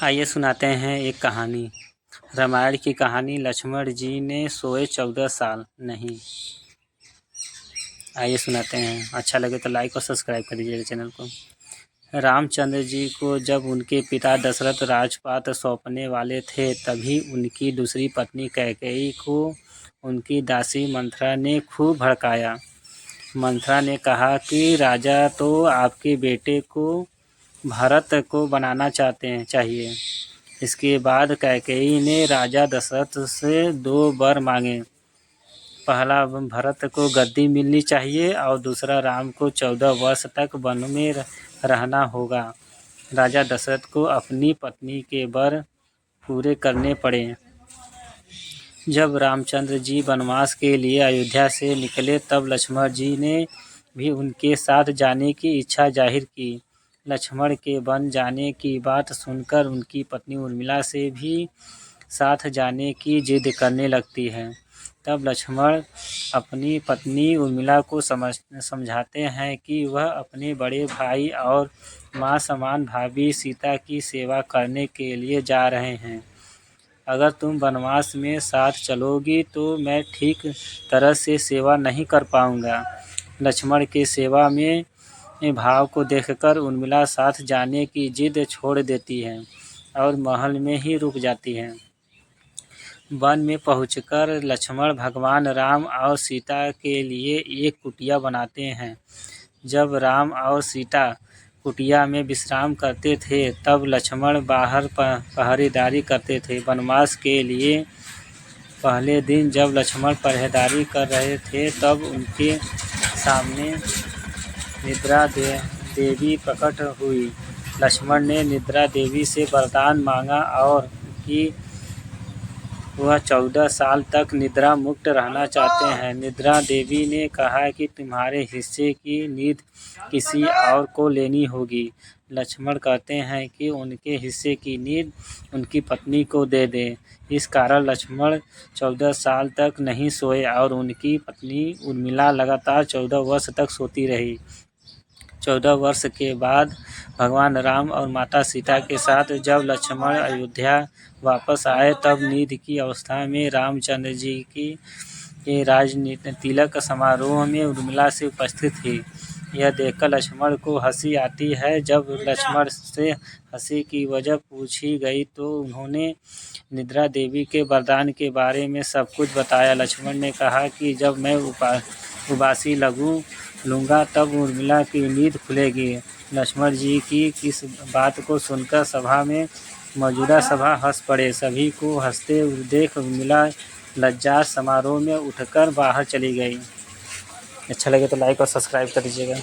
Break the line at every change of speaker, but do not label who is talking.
आइए सुनाते हैं एक कहानी। रामायण की कहानी। लक्ष्मण जी ने सोए 14 साल नहीं। आइए सुनाते हैं। अच्छा लगे तो लाइक और सब्सक्राइब कर दीजिएगा चैनल को। रामचंद्र जी को जब उनके पिता दशरथ राजपाट सौंपने वाले थे, तभी उनकी दूसरी पत्नी कैकेयी को उनकी दासी मंथरा ने खूब भड़काया। मंथरा ने कहा कि राजा तो आपके बेटे को भरत को बनाना चाहिए। इसके बाद कैकेयी ने राजा दशरथ से 2 वर मांगे। पहला, भरत को गद्दी मिलनी चाहिए और दूसरा, राम को 14 वर्ष तक वन में रहना होगा। राजा दशरथ को अपनी पत्नी के वर पूरे करने पड़े। जब रामचंद्र जी वनवास के लिए अयोध्या से निकले, तब लक्ष्मण जी ने भी उनके साथ जाने की इच्छा जाहिर की। लक्ष्मण के वन जाने की बात सुनकर उनकी पत्नी उर्मिला से भी साथ जाने की जिद करने लगती है। तब लक्ष्मण अपनी पत्नी उर्मिला को समझाते हैं कि वह अपने बड़े भाई और मां समान भाभी सीता की सेवा करने के लिए जा रहे हैं। अगर तुम वनवास में साथ चलोगी तो मैं ठीक तरह से सेवा नहीं कर पाऊंगा। लक्ष्मण के सेवा में भाव को देखकर उर्मिला साथ जाने की जिद छोड़ देती है और महल में ही रुक जाती है। वन में पहुंचकर लक्ष्मण भगवान राम और सीता के लिए एक कुटिया बनाते हैं। जब राम और सीता कुटिया में विश्राम करते थे, तब लक्ष्मण बाहर पहरेदारी करते थे। वनवास के लिए पहले दिन जब लक्ष्मण पहरेदारी कर रहे थे, तब उनके सामने निद्रा देवी प्रकट हुई। लक्ष्मण ने निद्रा देवी से वरदान मांगा और कि वह 14 साल तक निद्रा मुक्त रहना चाहते हैं। निद्रा देवी ने कहा कि तुम्हारे हिस्से की नींद किसी और को लेनी होगी। लक्ष्मण कहते हैं कि उनके हिस्से की नींद उनकी पत्नी को दे दें। इस कारण लक्ष्मण 14 साल तक नहीं सोए और उनकी पत्नी उर्मिला लगातार 14 वर्ष तक सोती रही। 14 वर्ष के बाद भगवान राम और माता सीता के साथ जब लक्ष्मण अयोध्या वापस आए, तब नींद की अवस्था में रामचंद्र जी के तिलक समारोह में उर्मिला से उपस्थित थी। यह देखकर लक्ष्मण को हंसी आती है। जब लक्ष्मण से हंसी की वजह पूछी गई तो उन्होंने निद्रा देवी के वरदान के बारे में सब कुछ बताया। लक्ष्मण ने कहा कि जब मैं उबासी लूँगा तब उर्मिला की नींद खुलेगी। लक्ष्मण जी की इस बात को सुनकर सभा में मौजूदा सभा हंस पड़े। सभी को हंसते देख उर्मिला लज्जात समारोह में उठकर बाहर चली गई। अच्छा लगे तो लाइक और सब्सक्राइब कर दीजिएगा।